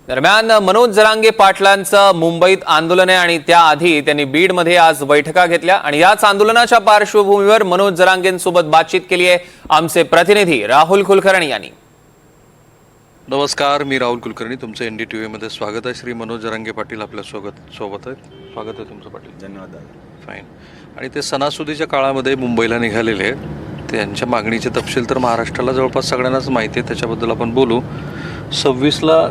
दरम्यान मनोज जरांगे पाटलांचं मुंबईत आंदोलन आहे आणि त्याआधी त्यांनी बीडमध्ये आज बैठका घेतल्या आणि याच आंदोलनाच्या पार्श्वभूमीवर मनोज जरांगेंसोबत बातचीत केली आहे आमचे प्रतिनिधी राहुल कुलकर्णी यांनी। नमस्कार, मी राहुल कुलकर्णी, तुमचं NDTV मध्ये स्वागत आहे। श्री मनोज जरांगे पाटील आपल्या सोबत आहेत। स्वागत आहे तुमचं पाटील। धन्यवाद। फाईन। आणि ते सणासुदीच्या काळामध्ये मुंबईला निघालेले आहेत। त्यांच्या मागणीचे तपशील तर महाराष्ट्राला जवळपास सगळ्यांनाच माहिती आहे, त्याच्याबद्दल आपण बोलू। 26ला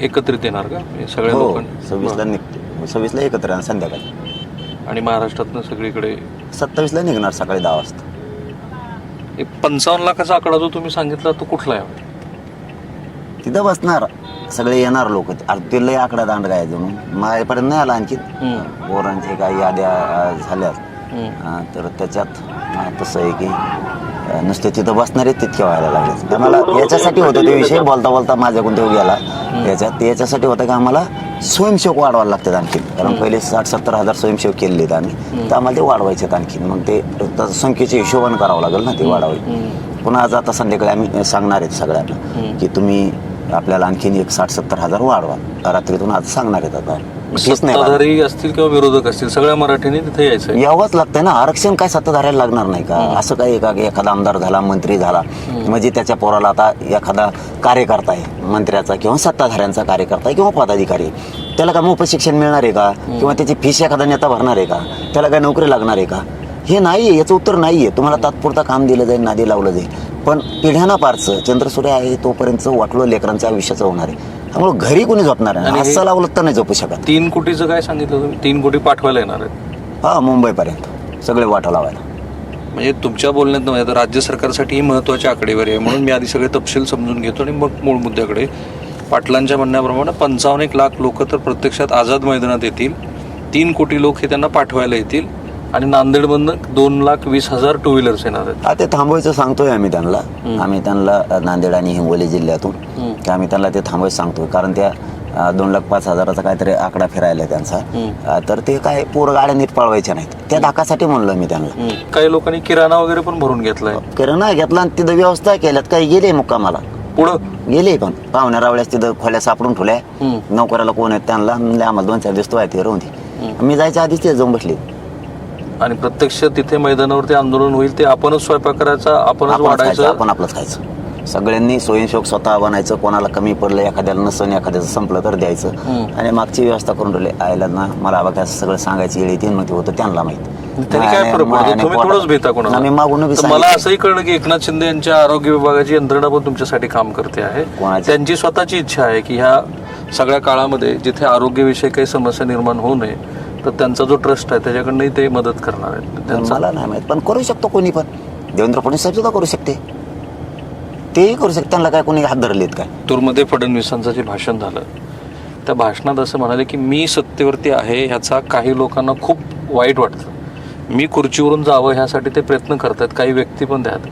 एकत्रित येणार का सगळे लोक? 26ला निघतो, 26ला एकत्र येणार संध्याकाळी, आणि महाराष्ट्रातनं सगळीकडे 27ला निघणार सकाळी 10 वाजता। 55 लाखाचा आकडा जो तुम्ही सांगितला तो कुठला आहे? तिथं बसणार सगळे येणार लोक। ते लय आकडा दांड काय म्हणून माझ्यापर्यंत नाही आला आणखी। पोरांचे काही याद्या झाल्यात तर त्याच्यात तसं आहे की नुसते तिथं बसणारे तितके व्हायला लागले। आम्हाला याच्यासाठी होतं ते विषय बोलता बोलता माझ्याकडून तो गेला। याच्यासाठी होतं की आम्हाला स्वयंसेवक वाढवायला लागतात आणखी, कारण पहिले 60-70 हजार स्वयंसेवक केलेले आहेत आम्ही, तर आम्हाला ते वाढवायचे आहेत आणखी। मग ते संख्येचे हिशोबाने करावं लागेल ना ते वाढवायचे। पुन्हा आज आता संध्याकाळी आम्ही सांगणार आहेत सगळ्यांना की तुम्ही आपल्याला आणखीन एक 60-70 हजार वाढवा, रात्रीतून आज सांगणार आहेत। आता सत्ताधारी असतील किंवा विरोधक असतील, सगळ्या मराठीने तिथे यायचं, यावंच लागतंय ना। आरक्षण काय सत्ताधाऱ्याला लागणार नाही का? असं काही का एखादा आमदार झाला, मंत्री झाला म्हणजे त्याच्या पोराला आता एखादा कार्यकर्ता आहे मंत्र्याचा किंवा सत्ताधाऱ्यांचा कार्यकर्ता किंवा पदाधिकारी, त्याला काय मोफत शिक्षण मिळणार आहे का? किंवा त्याची फीस एखादा नेता भरणार आहे का? त्याला काय नोकरी लागणार आहे का? हे नाहीये, याचं उत्तर नाहीये। तुम्हाला तात्पुरता काम दिलं जाईल, नादी लावलं जाईल, पण पिढ्याना पारचं चंद्रसूर्य आहे तोपर्यंत वाटलं लेकरांच्या आयुष्याचं होणार आहे। त्यामुळे घरी कोणी झोपणार आहे, असं लावलं तर नाही झोपू शकत। 3 कोटीचं काय सांगितलं तुम्ही? 3 कोटी पाठवायला येणार आहेत? हा, मुंबईपर्यंत सगळे वाटा लावायला। म्हणजे तुमच्या बोलण्यात नव्हे, तर राज्य सरकारसाठी ही महत्त्वाची आकडेवारी आहे, म्हणून मी आधी सगळे तपशील समजून घेतो आणि मग मूळ मुद्द्याकडे। पाटलांच्या म्हणण्याप्रमाणे 55 लाख लोक तर प्रत्यक्षात आझाद मैदानात येतील, 3 कोटी लोक हे त्यांना पाठवायला येतील, आणि नांदेडमधनं 2,20,000 टू व्हीलर्स येणार आहेत। ते थांबवायचं सांगतोय आम्ही त्यांना नांदेड आणि हिंगोली जिल्ह्यातून, की आम्ही त्यांना ते थांबवायचं सांगतोय, कारण त्या 2,05,000चा काहीतरी आकडा फिरायला त्यांचा, तर ते काय पोरं गाड्या नीट पळवायच्या नाहीत, त्या धाकासाठी म्हणलं मी त्यांना। काही लोकांनी किराणा वगैरे पण भरून घेतलाय, किराणा घेतला आणि तिथं व्यवस्था केल्यात, काही गेले मुक्कामाला पुढं गेले, पण पाहुण्या रावळ्यास तिथं खोल्या सापडून ठेवल्या, नोकऱ्याला कोण आहेत त्यांना आम्हाला 2-4 दिवस तो आहे राहून मी जायच्या आधीच ते जाऊन बसले। आणि प्रत्यक्ष तिथे मैदानावरती आंदोलन होईल, ते आपणच स्वयंपाक करायचा, आपणच वाढायचं, आपण आपलंच खायचं। सगळ्यांनी स्वयंसेवक स्वतः बनायचं, कोणाला कमी पडलं, एखाद्याला नसन, एखाद्याचं संपलं तर द्यायचं, आणि मागची व्यवस्था करून ठेवली। आयला ना मला बघा सगळं सांगायची वेळ येते, मग ते होतं त्यांना माहिती। काय फरक पडतो? तुम्ही थोडंच भेटा कोणाला? मला असंही कळलं की एकनाथ शिंदे यांच्या आरोग्य विभागाची यंत्रणा पण तुमच्यासाठी काम करते आहे। त्यांची स्वतःची इच्छा आहे की ह्या सगळ्या काळामध्ये जिथे आरोग्यविषयी काही समस्या निर्माण होऊ नये, तर त्यांचा जो ट्रस्ट आहे त्याच्याकडनंही ते मदत करणार आहेत। मला नाही माहित, पण करू शकतो कोणी पण। देवेंद्र फडणवीस साहेब सुद्धा करू शकते, तेही करू शकते, त्यांना काय कोणी हात धरलेत काय? लातूरमध्ये फडणवीसांचं जे भाषण झालं, त्या भाषणात असं म्हणाले की मी सत्तेवरती आहे ह्याचा काही लोकांना खूप वाईट वाटतं, मी खुर्चीवरून जावं ह्यासाठी ते प्रयत्न करतात, काही व्यक्ती पण त्यात,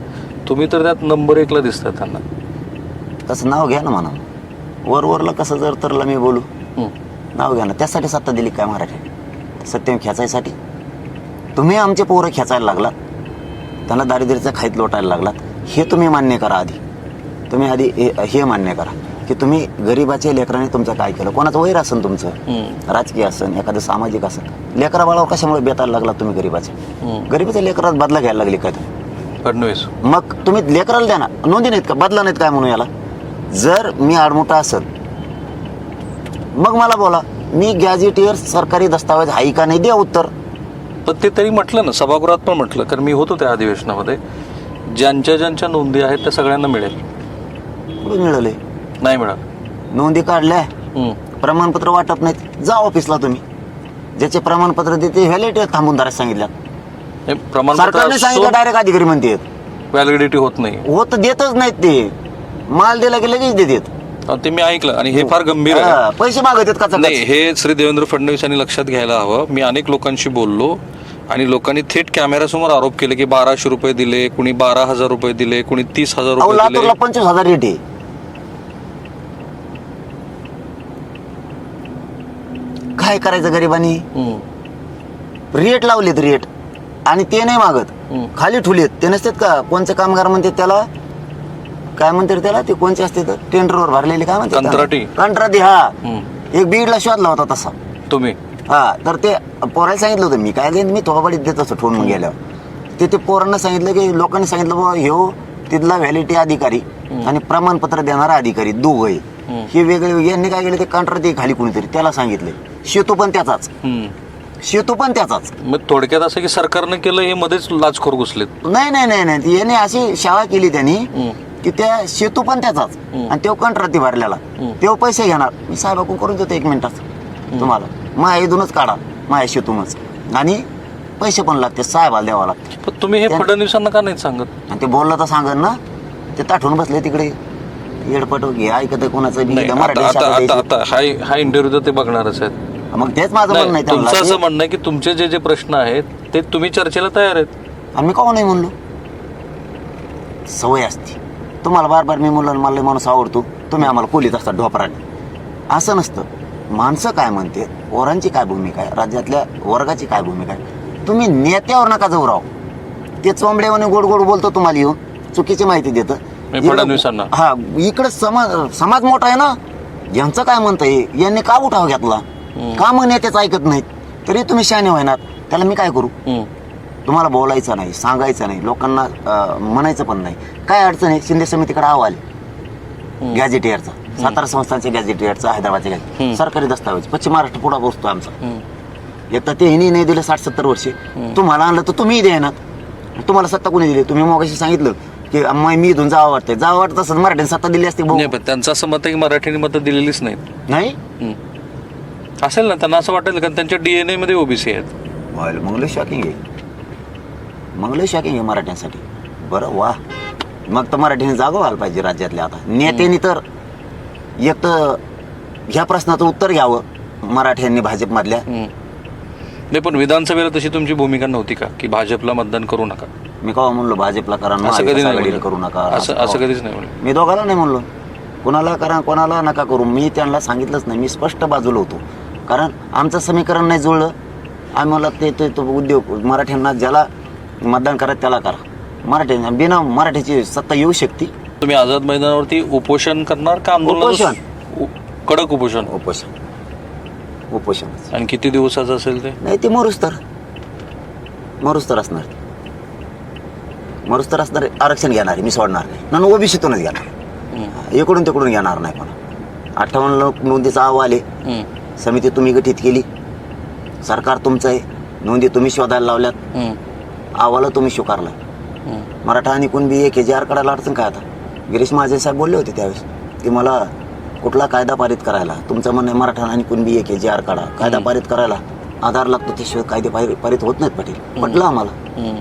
तुम्ही तर त्यात नंबर 1ला दिसतात त्यांना। कसं नाव घ्या ना म्हणा, वरला कसं जर तरला मी बोलू, नाव घ्या ना। त्यासाठी सत्ता दिली काय मराठी? सत्य खेचायसाठी तुम्ही आमचे पोरं खेचायला लागलात, त्यांना दारिद्र्याचा खाईत लोटायला लागलात, हे तुम्ही मान्य करा आधी। तुम्ही आधी हे मान्य करा की तुम्ही गरीबाच्या लेकराने तुमचं काय केलं, कोणाचं वैर असेल तुमचं, राजकीय असेल, एखादं सामाजिक असेल, लेकरा बाळावर कशामुळे बेतायला लागलात तुम्ही? गरीबाच्या लेकरात बदला घ्यायला लागली काय तुम्ही फडणवीस? मग तुम्ही लेकराला द्या ना, नोंदी नाहीत का, बदला नाहीत काय म्हणून याला? जर मी आडमोठा असेल मग मला बोला, मी गॅझेटियर सरकारी दस्तावेज आहे का नाही, द्या उत्तर। पण ते तरी म्हटलं ना, सभागृहात पण म्हटलं, कारण मी होतो त्या अधिवेशनामध्ये, ज्यांच्या नोंदी आहेत त्या सगळ्यांना मिळेल। कुठे मिळाले? नाही मिळाल। नोंदी काढल्या, प्रमाणपत्र वाटत नाहीत, जा ऑफिसला तुम्ही, ज्याचे प्रमाणपत्र देते व्हॅलिडिटी थांबून धरायला सांगितलं, सरकारने सांगितलं, डायरेक्ट अधिकारी म्हणते व्हॅलिडिटी होत नाही, होत देतच नाहीत, ते माल दिला की लगेच देतात, ते मी ऐकलं। आणि हे फार गंभीर आहे, पैसे मागतात का? नाही, हे श्री देवेंद्र फडणवीसांनी लक्षात घ्यायला हवं। मी अनेक लोकांशी बोललो आणि लोकांनी थेट कॅमेऱ्यासमोर आरोप केले की 1,200 रुपये दिले, कुणी 12,000 रुपये दिले, कुणी 30,000 रुपये दिले, 25,000 रेट आहे। काय करायचं गरिबांनी? रेट लावलेत रेट, आणि ते नाही मागत, खाली ठुलेत ते नसतात का? कोणचे कामगार म्हणते त्याला काय म्हणतात त्याला, ते कोणचे असते तर टेंडरवर भरलेले काय म्हणतात त्याला? कंत्राटी. कंत्राटी, हा. एक बीडला शोधला होता तसा. तुम्ही हा, तर ते पोराला सांगितलं होतं मी काय मी थोबाडीत देत असतो ठेवून गेल्यावर. ते पोरांना सांगितलं की लोकांनी सांगितलं बाबा ह्यो तिथला व्हॅलिटी अधिकारी आणि प्रमाणपत्र देणारा अधिकारी दोघंही हे वेगळे. यांनी काय केलं, ते कंत्राटी खाली कोणीतरी त्याला सांगितले. शेतू पण त्याचाच, शेतू पण त्याचाच. मग थोडक्यात असं की सरकारनं केलं हे मध्येच लाचखोर घुसलेत. नाही नाही नाही नाही, याने अशी शाळा केली त्यांनी की त्या शेतू पण त्याचाच आणि तो कंत्राटी भरलेला, तो पैसे घेणार. मी साहेबाकडून करून देतो 1 मिनिटात तुम्हाला, माझ्या इथूनच काढा, माझ्या शेतूनच, आणि पैसे पण लागते साहेबाला द्यावा लागते. पण तुम्ही हे फडणवीसांना का नाही सांगत? आणि ते बोललं तर सांगन ना, ते ताठून बसले तिकडे येडपट घे ऐकत कोणाचं बी. नाही, मराठी आता शाळा आता द्यायची. आता हा इंटरव्ह्यू तर ते बघणारच आहेत. मग तेच माझं म्हणणं नाही, आहे तुमचं त्यांना. असं म्हणणं आहे की तुमचे जे जे प्रश्न आहेत ते तुम्ही चर्चेला तयार आहेत. आम्ही का नाही म्हणलो, सवय असते तुम्हाला. बार बार मी म्हणलो मला लय माणूस आवडतो, तुम्ही आम्हाला कोलीत असतात ढोपराने. असं नसतं. माणसं काय म्हणते, पोरांची काय भूमिका आहे, राज्यातल्या वर्गाची काय भूमिका आहे, तुम्ही नेत्यावर नका जाऊ राव. ते चोंबड्यावाने गोड गोड बोलतो तुम्हाला येऊन, चुकीची माहिती देतं. फडणवीसांना हा, इकडे समाज मोठा आहे ना, यांचं काय म्हणतंय, यांनी का उठाव घेतला, का मग नेत्याचं ऐकत नाहीत, तरी तुम्ही शहाणे व्हायनात. त्याला मी काय करू? तुम्हाला बोलायचं नाही, सांगायचं नाही, लोकांना म्हणायचं पण नाही. काय अडचण आहे, शिंदे समितीकडे अहवाल गॅझेटियरचा, सातारा संस्थांचे गॅझेटियरचा, हैदराबादचे गॅझेट, सरकारी दस्तावेज, पश्चिम महाराष्ट्र पुढा पोहोचतो आमचा. एक तर ते हिनी नाही दिलं 60-70 वर्षे, तुम्हाला आणलं तर तुम्ही देणार. तुम्हाला सत्ता कोणी दिली? तुम्ही मगाशी सांगितलं की मी इथून जावं वाटतंय, जावं वाटत असं मराठीने सत्ता दिली असते. नाही, पण त्यांचं असं मत आहे की मराठीने मतं दिलेलीच नाहीत. नाही असेल ना, त्यांना असं वाटेल कारण त्यांच्या DNA मध्ये ओबीसी आहेत. मंगले शॉकिंग आहे, मंगले शॉकिंग आहे मराठ्यांसाठी. बरं वा, मग तर मराठीने जागा व्हायला पाहिजे राज्यातल्या. आता नेत्यांनी तर एक तर ह्या प्रश्नाचं उत्तर घ्यावं मराठ्यांनी भाजपमधल्या. नाही, पण विधानसभेला तशी तुमची भूमिका नव्हती का की भाजपला मतदान करू नका? मी केव्हा म्हणलो भाजपला करा, असं कधी नाही आघाडीला करू नका, असं कधीच नाही म्हणलं. मी दोघाला नाही म्हणलो, कोणाला करा कोणाला नका करू. मी त्यांना सांगितलंच नाही, मी स्पष्ट बाजूला होतो. कारण आमचं समीकरण नाही जुळलं. आम्ही मला ते उद्योग मराठ्यांना ज्याला मतदान करा त्याला करा. मराठ्यांना बिना मराठीची सत्ता येऊ शकते. तुम्ही आझाद मैदानावरती उपोषण करणार का आंदोलन? कडक उपोषण. उपोषण. आणि किती दिवसाचं असेल ते? नाही, ते मरुस्तर असणार. मरुस्तर असणार. आरक्षण घेणार मी सोडणार नाही, ओबीसीतूनच घेणार, इकडून तिकडून घेणार नाही. पण 58 नोंदीचा अहवाल आहे, समिती तुम्ही गठीत केली, सरकार तुमचं आहे, नोंदी तुम्ही शोधायला लावल्यात, अहवाला तुम्ही स्वीकारला. मराठा आणि कुणबी एक KGR काढायला अडचण काय? आता गिरीश महाजन साहेब बोलले होते त्यावेळेस की मला कुठला कायदा पारित करायला, तुमचं म्हणणं आहे मराठा आणि कुणबी एक KGR काढा, कायदा पारित करायला आधार लागतो, त्याशिवाय कायदे पारित होत नाहीत. पाटील पटलं आम्हाला.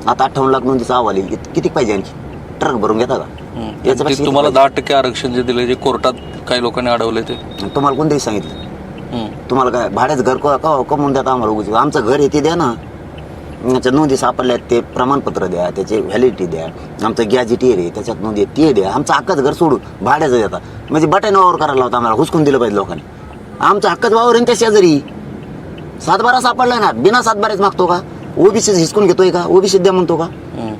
आता 58 लाख नोंदीचा अहवाल आहे, किती पाहिजे आणखी? ट्रक भरून घेता का? याच्यापेक्षा तुम्हाला 10% आरक्षण जे दिले, जे कोर्टात काही लोकांनी अडवले, ते तुम्हाला कोणतेही सांगितलं? तुम्हाला काय भाड्याचं घर कमवून द्या आम्हाला? उगीच आमचं घर येते द्या ना, त्याच्या नोंदी सापडल्यात ते प्रमाणपत्र द्या, त्याचे व्हॅलिडिटी द्या, आमचं गॅझेटियर आहे त्याच्यात नोंदी ते द्या. आमचं हक्काचं घर सोडून भाड्याचं देता म्हणजे बटन वावर करायला होता आम्हाला, हुसकून दिलं पाहिजे लोकांनी. आमचं हक्काचं वावर आहे त्या शेजारी, 7/12 सापडलाय ना, बिना 7/12 मागतो का? ओबीसी हिसकून घेतोय का? ओबीसी द्या म्हणतो का?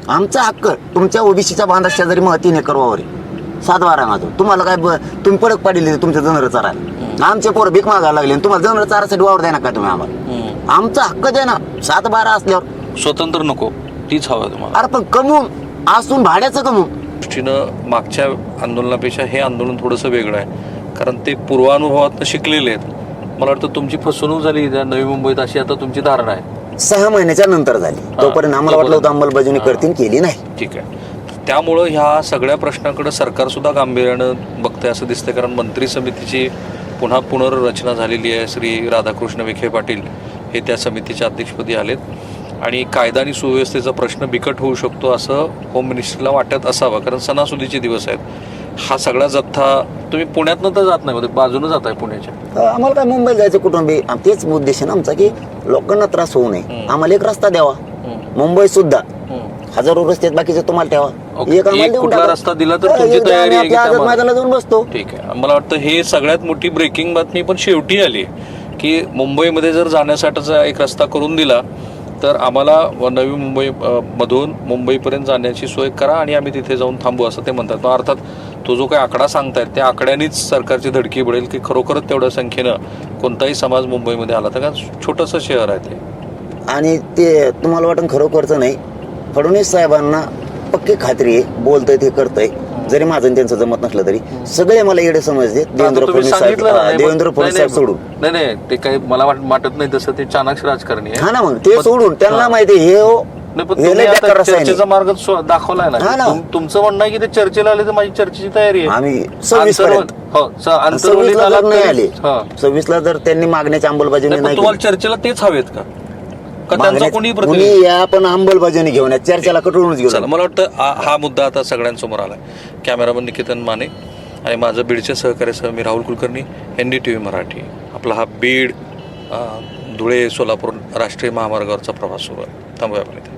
आमचा हक्क तुमच्या ओबीसीच्या बांधा शेजारी मग 3 एकर वावर आहे, 7/12 माझं. तुम्हाला काय तुम्ही पडक पाडले तुमच्या जनावर चारायला? आमचे पोरं भीक मागायला लागले, तुम्हाला जनावर चारासाठी वावर द्या ना काय तुम्ही आम्हाला? आमचा हक्क द्या ना. 7/12 असल्यावर स्वतंत्र नको, तीच हवं तुम्हाला. अरे पण कमवून असून भाड्याचं कमवून. दृष्टीनं मागच्या आंदोलनापेक्षा हे आंदोलन थोडंसं वेगळं आहे, कारण ते पूर्वानुभवातनं शिकलेले आहेत. मला वाटतं तुमची फसवणूक झाली नवी मुंबईत, अशी आता तुमची धारणा आहे. 6 महिन्याच्या नंतर झाली, तोपर्यंत आम्हाला वाटलं होतं अंमलबजावणी करतील, केली नाही. ठीक आहे. त्यामुळं ह्या सगळ्या प्रश्नाकडे सरकार सुद्धा गांभीर्यानं बघतंय असं दिसतंय, कारण मंत्री समितीची पुन्हा पुनर्रचना झालेली आहे. श्री राधाकृष्ण विखे पाटील हे त्या समितीच्या अध्यक्षपदी आलेत आणि कायदा आणि सुव्यवस्थेचा प्रश्न बिकट होऊ शकतो असं होम मिनिस्टरला वाटत असावं, कारण सणासुदीचे दिवस आहेत. हा सगळा जथ्था तुम्ही पुण्यातनं तर जात नाही, बाजूनं जात आहे पुण्याच्या. आम्हाला काय मुंबईला जायचं कुटुंबी, तेच उद्देश आहे ना आमचा की लोकांना त्रास होऊ नये. आम्हाला एक रस्ता द्यावा, मुंबई सुद्धा हजारो रस्ते आहेत बाकीचे तुम्हाला ठेवा, एक आम्हाला देऊन कुठला टाका. रस्ता दिला तर तुमची तयारी आहे की आझाद मैदानाला जाऊन बसतो. ठीक आहे. मला वाटतं हे सगळ्यात मोठी ब्रेकिंग बातमी पण शेवटी आली की मुंबईमध्ये जर जाण्यासाठीचा एक रस्ता करून दिला तर आम्हाला नवी मुंबई मधून मुंबईपर्यंत जाण्याची सोय करा आणि आम्ही तिथे जाऊन थांबू असं ते म्हणतात. मग अर्थात तो जो काही आकडा सांगतायत त्या आकड्यानेच सरकारची धडकी पडेल की खरोखरच तेवढ्या संख्येनं कोणताही समाज मुंबईमध्ये आला तर, कारण छोटंसं शहर आहे ते. आणि ते तुम्हाला वाटून खरोखरचं नाही, फडणवीस साहेबांना पक्की खात्री आहे, बोलतंय ते करतंय, जरी माझं आणि त्यांचं जमत नसलं तरी सगळे मला येडे समजते. देवेंद्र फडणवीस साहेब सोडून. नाही ते काही मला वाटत नाही तसं, ते चाणक्य राजकारणी आहे. हा ना, मग ते सोडून त्यांना माहिती आहे हे नाही, पण तुम्ही आता चर्चेचा मार्ग दाखवलाय ना. तुमचं म्हणणं आहे की ते चर्चेला आले तर माझी चर्चेची तयारी आहे. आम्ही 26 ला लग्न आले, 26 ला जर त्यांनी मागण्याची अंमलबजावणी नाही तुम्हाला चर्चेला तेच हवेत का त्यांचा कोणी केली, या पण अंमलबजावणी घेऊन चर्चेला कटळूनच घेऊन. मला वाटतं हा मुद्दा आता सगळ्यांसमोर आलाय. कॅमेरामन निकेतन माने आणि माझं बीडच्या सहकार्यासह मी राहुल कुलकर्णी, NDTV मराठी. आपला हा बीड धुळे सोलापूर राष्ट्रीय महामार्गावरचा प्रवास सुरू आहे. थांबूया आपण इथे.